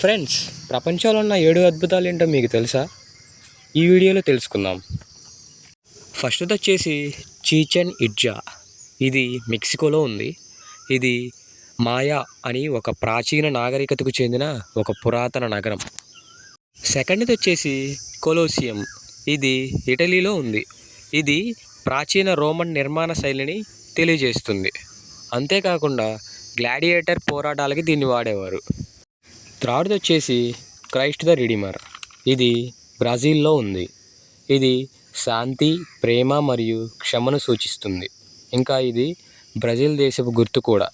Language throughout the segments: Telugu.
ఫ్రెండ్స్, ప్రపంచంలో ఉన్న 7 అద్భుతాలు ఏంటో మీకు తెలుసా? ఈ వీడియోలో తెలుసుకుందాం. ఫస్ట్ది వచ్చేసి చీచెన్ ఇట్జా. ఇది మెక్సికోలో ఉంది. ఇది మాయా అని ఒక ప్రాచీన నాగరికతకు చెందిన ఒక పురాతన నగరం. సెకండ్ది వచ్చేసి కొలోసియం. ఇది ఇటలీలో ఉంది. ఇది ప్రాచీన రోమన్ నిర్మాణ శైలిని తెలియజేస్తుంది. అంతేకాకుండా గ్లాడియేటర్ పోరాటాలకి దీన్ని వాడేవారు. థర్డ్ది వచ్చేసి క్రైస్ట్ ద రిడీమర్. ఇది బ్రెజిల్లో ఉంది. ఇది శాంతి, ప్రేమ మరియు క్షమను సూచిస్తుంది. ఇంకా ఇది బ్రెజిల్ దేశపు గుర్తు కూడా.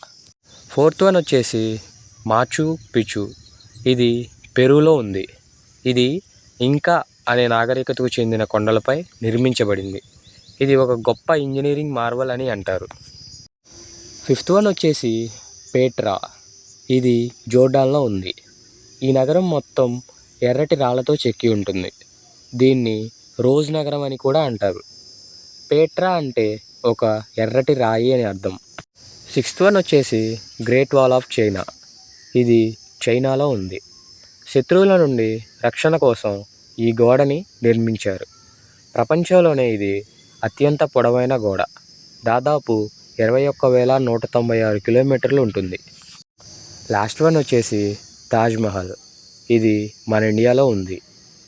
ఫోర్త్ వన్ వచ్చేసి మాచు పిచు. ఇది పెరూలో ఉంది. ఇది ఇంకా అనే నాగరికతకు చెందిన కొండలపై నిర్మించబడింది. ఇది ఒక గొప్ప ఇంజనీరింగ్ మార్వల్ అని అంటారు. ఫిఫ్త్ వన్ వచ్చేసి పేట్రా. ఇది జోర్డాన్లో ఉంది. ఈ నగరం మొత్తం ఎర్రటి రాళ్లతో చెక్కి ఉంటుంది. దీన్ని రోజ్ నగరం అని కూడా అంటారు. పేట్రా అంటే ఒక ఎర్రటి రాయి అని అర్థం. సిక్స్త్ వన్ వచ్చేసి గ్రేట్ వాల్ ఆఫ్ చైనా. ఇది చైనాలో ఉంది. శత్రువుల నుండి రక్షణ కోసం ఈ గోడని నిర్మించారు. ప్రపంచంలోనే ఇది అత్యంత పొడవైన గోడ. దాదాపు 21,196 కిలోమీటర్లు ఉంటుంది. లాస్ట్ వన్ వచ్చేసి తాజ్మహల్. ఇది మన ఇండియాలో ఉంది.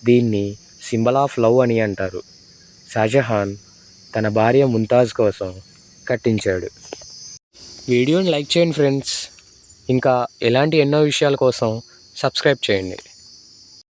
దీన్ని సింబల్ ఆఫ్ లవ్ అని అంటారు. షాజహాన్ తన భార్య ముంతాజ్ కోసం కట్టించాడు. వీడియోని లైక్ చేయండి ఫ్రెండ్స్. ఇంకా ఇలాంటి ఎన్నో విషయాల కోసం సబ్స్క్రైబ్ చేయండి.